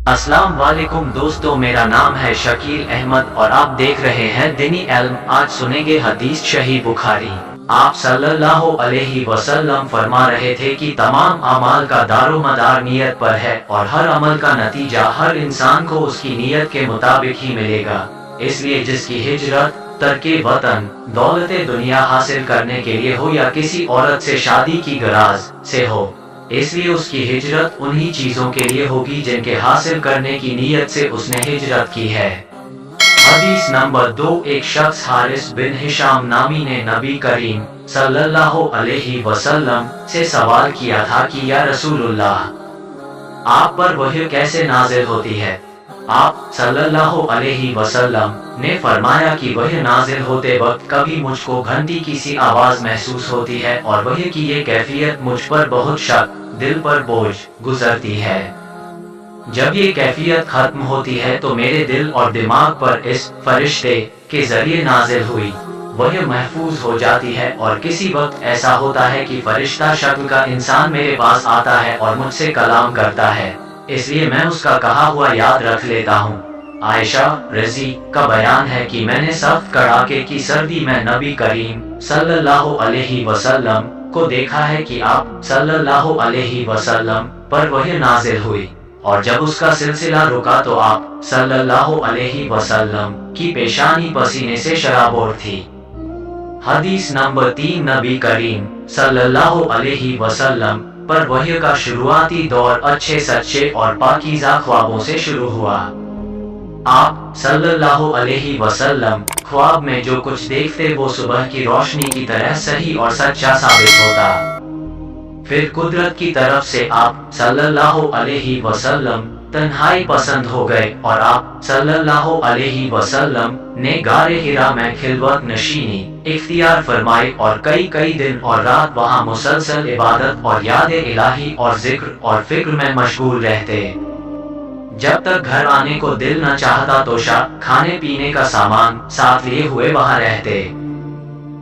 अस्सलाम वालेकुम दोस्तों, मेरा नाम है शकील अहमद और आप देख रहे हैं दीनी इल्म। आज सुनेंगे हदीस सही बुखारी। आप सल्लल्लाहु अलैहि वसल्लम फरमा रहे थे कि तमाम अमाल का दारोमदार नियत पर है और हर अमल का नतीजा हर इंसान को उसकी नियत के मुताबिक ही मिलेगा। इसलिए जिसकी हिजरत तर्के वतन दौलत दुनिया हासिल करने के लिए हो या किसी औरत से शादी की गराज से हो, इसलिए उसकी हिजरत उन्हीं चीजों के लिए होगी जिनके हासिल करने की नीयत से उसने हिजरत की है। हदीस नंबर 2। एक शख्स हारिस बिन हिशाम नामी ने नबी करीम सल्लल्लाहु अलैहि वसल्लम से सवाल किया था कि या रसूलुल्लाह, आप पर वही कैसे नाजिल होती है? आप सल्लल्लाहु अलैहि वसल्लम ने फरमाया कि वही नाजिल होते वक्त कभी मुझको घंटी की सी आवाज महसूस होती है और वही की ये कैफियत मुझ पर बहुत शक, दिल पर बोझ गुजरती है। जब ये कैफियत खत्म होती है तो मेरे दिल और दिमाग पर इस फरिश्ते के जरिए नाजिल हुई वही महफूज हो जाती है। और किसी वक्त ऐसा होता है कि फरिश्ता शक्ल का इंसान मेरे पास आता है और मुझसे कलाम करता है, इसलिए मैं उसका कहा हुआ याद रख लेता हूँ। आयशा रजी का बयान है कि मैंने सख्त कड़ाके की सर्दी में नबी करीम सल्लल्लाहु अलैहि वसल्लम को देखा है कि आप सल्लल्लाहु अलैहि वसल्लम पर वही नाजिल हुई और जब उसका सिलसिला रुका तो आप सल्लल्लाहु अलैहि वसल्लम की पेशानी पसीने से शराबोर थी। हदीस नंबर 3। नबी करीम सल्लल्लाहु अलैहि वसल्लम पर वही का शुरुआती दौर अच्छे सच्चे और पाकीज़ा ख्वाबों से शुरू हुआ। आप सल्लल्लाहु अलैहि वसल्लम ख्वाब में जो कुछ देखते वो सुबह की रोशनी की तरह सही और सच्चा साबित होता। फिर कुदरत की तरफ से आप सल्लल्लाहु अलैहि वसल्लम तन्हाई पसंद हो गए और आप सल्लल्लाहु अलैहि वसल्लम ने गारे हिरा में खिलवत नशीनी इख्तियार फरमाई और कई दिन और रात वहाँ मुसलसल इबादत और याद इलाही और जिक्र और फिक्र में मशगूल रहते। जब तक घर आने को दिल न चाहता तोशा खाने पीने का सामान साथ लिए हुए वहाँ रहते।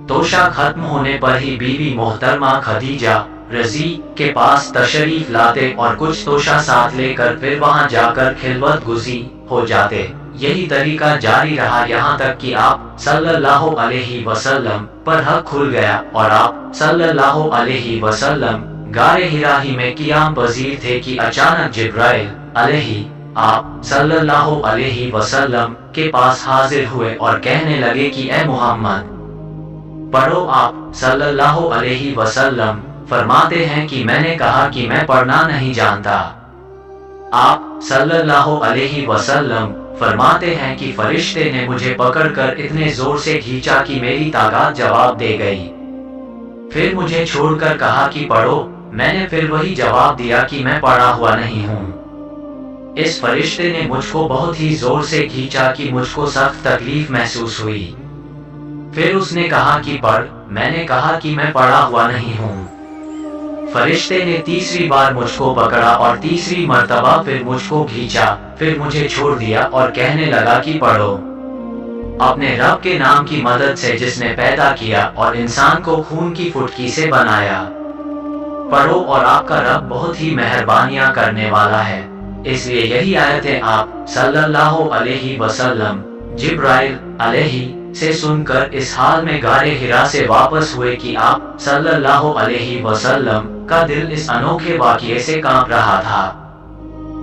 तोशा खत्म होने पर ही बीवी मोहतरमा खदीजा रजी के पास तशरीफ लाते और कुछ तोशा साथ लेकर फिर वहाँ जाकर खिलवत गुजी हो जाते। यही तरीका जारी रहा यहाँ तक कि आप सल्लल्लाहु अलैहि वसल्लम पर हक खुल गया और आप सल्लल्लाहु अलैहि वसल्लम गारे हिरा ही में क़ियाम पजीर थे कि अचानक जिब्राइल अलैहि आप सल्लल्लाहु अलैहि वसल्लम के पास हाजिर हुए और कहने लगे कि ए मोहम्मद पढ़ो। आप सल्लल्लाहु अलैहि वसल्लम फरमाते हैं कि मैंने कहा कि मैं पढ़ना नहीं जानता। आप सल्लल्लाहु अलैहि वसल्लम फरमाते हैं कि फरिश्ते ने मुझे पकड़कर इतने जोर से खींचा कि मेरी ताकत जवाब दे गई। फिर मुझे छोड़कर कहा कि पढ़ो। मैंने फिर वही जवाब दिया कि मैं पढ़ा हुआ नहीं हूँ। इस फरिश्ते ने मुझको बहुत ही जोर से खींचा कि मुझको सख्त तकलीफ महसूस हुई। फिर उसने कहा कि पढ़। मैंने कहा कि मैं पढ़ा हुआ नहीं हूँ। फरिश्ते ने तीसरी बार मुझको पकड़ा और तीसरी मर्तबा फिर मुझको खींचा, फिर मुझे छोड़ दिया और कहने लगा कि पढ़ो। अपने रब के नाम की मदद से जिसने पैदा किया और इंसान को खून की फुटकी से बनाया, पढ़ो और आपका रब बहुत ही मेहरबानियां करने वाला है। इसलिए यही आयतें आप सल्लल्लाहु अलैहि वसल्लम जिब्राइल अलैहि से सुनकर इस हाल में गारे हिरा से वापस हुए कि आप सल्लल्लाहु अलैहि वसल्लम का दिल इस अनोखे वाक़ये से कांप रहा था।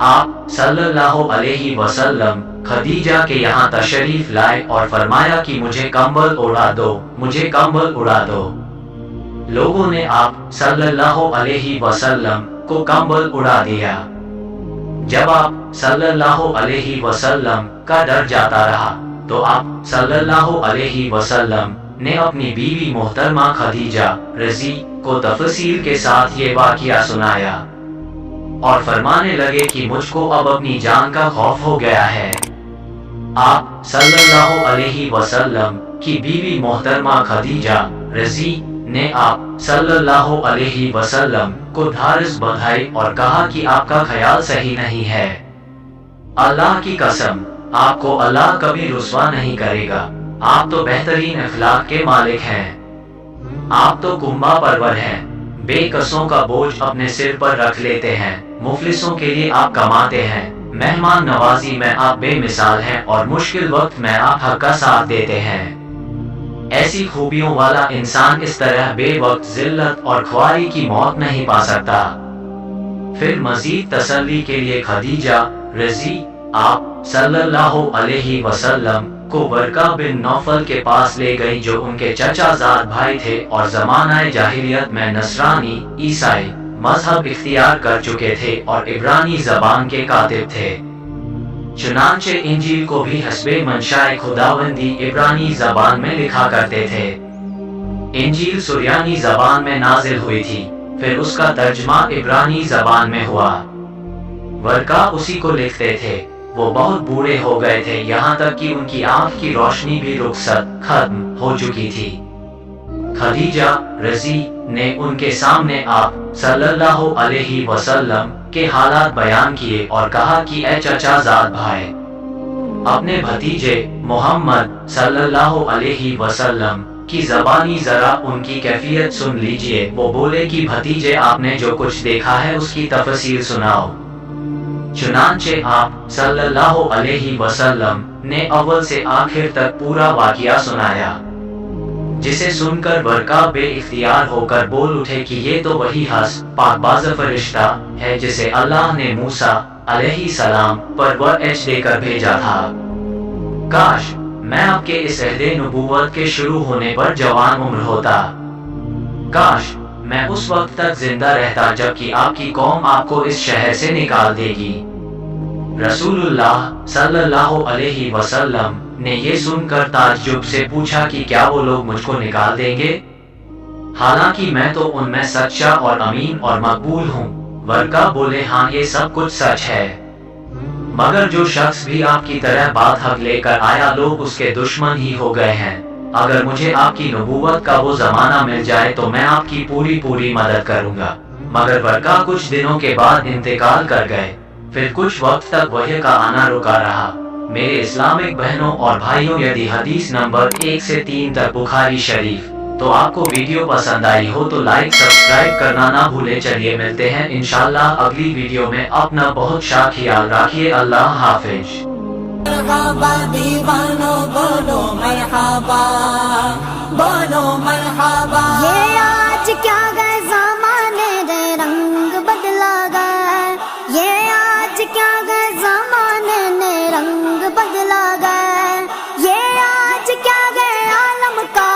आप सल्लल्लाहु अलैहि वसल्लम खदीजा के यहाँ तशरीफ लाए और फरमाया कि मुझे कंबल उड़ा दो, मुझे कंबल उड़ा दो। लोगों ने आप सल्लल्लाहु अलैहि वसल्लम को कंबल उड़ा दिया। जब आप सल्लल्लाहु अलैहि वसल्लम का डर जाता रहा तो आप सल्लल्लाहु अलैहि वसल्लम ने अपनी बीवी मोहतरमा खदीजा रजी को तफसील के साथ ये वाक़या सुनाया और फरमाने लगे कि मुझको अब अपनी जान का खौफ हो गया है। आप सल्लल्लाहु अलैहि वसल्लम की बीवी मोहतरमा खदीजा रजी ने आप सल्लल्लाहु अलैहि वसल्लम को ढारिस बधाई और कहा कि आपका ख्याल सही नहीं है। अल्लाह की कसम, आपको अल्लाह कभी रुस्वा नहीं करेगा। आप तो बेहतरीन अखलाक के मालिक हैं। आप तो कुंभा परवर हैं। बेकसों का बोझ अपने सिर पर रख लेते हैं, मुफलिसों के लिए आप कमाते हैं। مہمان نوازی میں آپ بے مثال ہیں اور مشکل وقت میں آپ حق کا ساتھ دیتے ہیں۔ ایسی خوبیوں والا انسان اس طرح بے وقت ذلت اور خواری کی موت نہیں پا سکتا۔ پھر مزید تسلی کے لیے خدیجہ رضی آپ صلی اللہ علیہ وسلم کو ورقہ بن نوفل کے پاس لے گئی، جو ان کے چچا زاد بھائی تھے اور زمانہ جاہلیت میں نصرانی عیسائی مذہب اختیار کر چکے تھے اور عبرانی زبان کے کاتب تھے۔ چنانچہ انجیل کو بھی حسب منشاء خداوندی عبرانی زبان میں لکھا کرتے تھے۔ انجیل سریانی زبان میں نازل ہوئی تھی، پھر اس کا ترجمہ عبرانی زبان میں ہوا۔ ورقہ اسی کو لکھتے تھے۔ وہ بہت بوڑھے ہو گئے تھے، یہاں تک کہ ان کی آنکھ کی روشنی بھی رخصت ختم ہو چکی تھی۔ خدیجہ رضی نے ان کے سامنے آپ صلی اللہ علیہ وسلم کے حالات بیان کیے اور کہا کہ اے چچا زاد بھائی، اپنے بھتیجے محمد صلی اللہ علیہ وسلم کی زبانی ذرا ان کی کیفیت سن لیجئے۔ وہ بولے کہ بھتیجے، آپ نے جو کچھ دیکھا ہے اس کی تفصیل سناؤ۔ چنانچہ آپ صلی اللہ علیہ وسلم نے اول سے آخر تک پورا واقعہ سنایا، جسے سن کر ورقہ بے اختیار ہو کر بول اٹھے کہ یہ تو وہی پاک باز فرشتہ ہے جسے اللہ نے موسیٰ علیہ السلام پر وحی دے کر بھیجا تھا۔ کاش میں آپ کے اس عہد نبوت کے شروع ہونے پر جوان عمر ہوتا۔ کاش میں اس وقت تک زندہ رہتا جبکہ آپ کی قوم آپ کو اس شہر سے نکال دے گی۔ رسول اللہ صلی اللہ علیہ وسلم نے یہ سن کر تعجب سے پوچھا کہ کیا وہ لوگ مجھ کو نکال دیں گے؟ حالانکہ میں تو ان میں سچا اور امین اور مقبول ہوں۔ ورقہ بولے، ہاں یہ سب کچھ سچ ہے، مگر جو شخص بھی آپ کی طرح بات حق لے کر آیا لوگ اس کے دشمن ہی ہو گئے ہیں۔ اگر مجھے آپ کی نبوت کا وہ زمانہ مل جائے تو میں آپ کی پوری مدد کروں گا۔ مگر ورقہ کچھ دنوں کے بعد انتقال کر گئے۔ پھر کچھ وقت تک وحی کا آنا رکا رہا۔ میرے اسلامک بہنوں اور بھائیوں، یدی حدیث نمبر 1 سے 3 تک بخاری شریف تو آپ کو ویڈیو پسند آئی ہو تو لائک سبسکرائب کرنا نہ بھولے۔ چلیے ملتے ہیں انشاءاللہ اگلی ویڈیو میں۔ اپنا بہت سا خیال رکھیے۔ اللہ حافظ۔ مرحبا دیوانو بولو مرحبا، بولو مرحبا۔ یہ آج کیا گئے زمانے دے رنگ بدلا گئے، یہ آج کیا گئے زمانے نے رنگ بدلا گئے، یہ آج کیا گئے عالم کا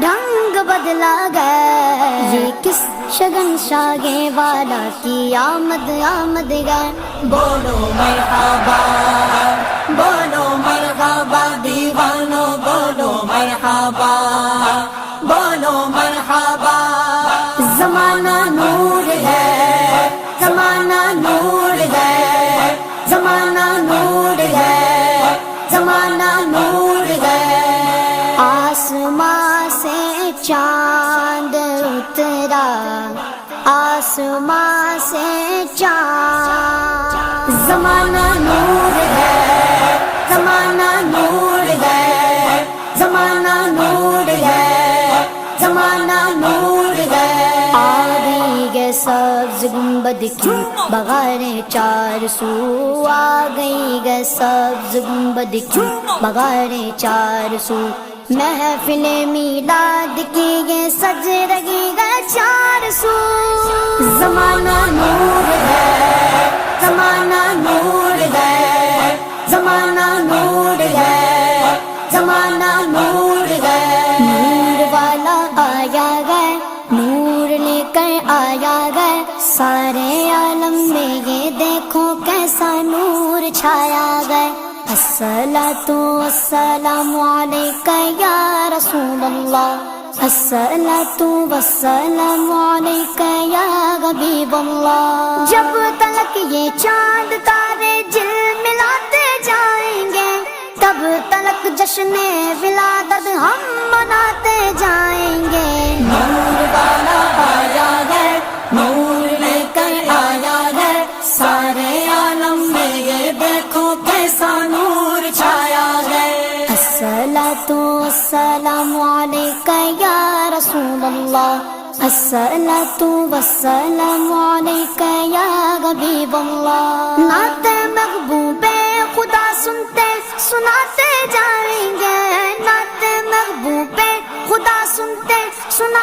ڈھنگ بدلا گئے۔ یہ کس شگن شاگے والا کی آمد گئے، بولو مرحبا، بولو مرحبا دیوانو بولو مرحبا، بولو مرحبا۔ زمانہ نور ہے، زمانہ نور ہے، زمانہ نور ہے، زمانہ نور ہے۔ آسمان سے چاند اترا، آسمان سے چاند، زمانہ نور ہے، زمانہ نور ہے، زمانہ نور ہے، زمانہ نور ہے۔ آ گئی گے سبز گنبد کی بغاریں چار سو، آ گئی گے سبز گنبد کی بغاریں چار سو، محفل میلاد کی یہ سج رہی گے چار سو۔ زمانہ نور ہے، زمانہ نور ہے، زمانہ نور ہے، زمانہ نور ہے۔ نور والا آیا گئے، نور لے کر آیا گئے، سارے عالم میں یہ دیکھو کیسا نور چھایا گئے۔ الصلاۃ والسلام علیک یا رسول اللہ، الصلاۃ والسلام علیک یا حبیب اللہ۔ جب تلک یہ چاند تارے جل ملاتے جائیں گے، تب تلک جشن ولادت ہم مناتے جائیں گے۔ نور والا آیا ہے، نور لے کر آیا ہے، سارے عالم میں یہ دیکھو کیسا نور چھایا ہے۔ الصلاۃ والسلام علیک یا رسول اللہ، الصلاۃ والسلام علیک یا حبیب اللہ۔ نعت محبوب سناتے جائیں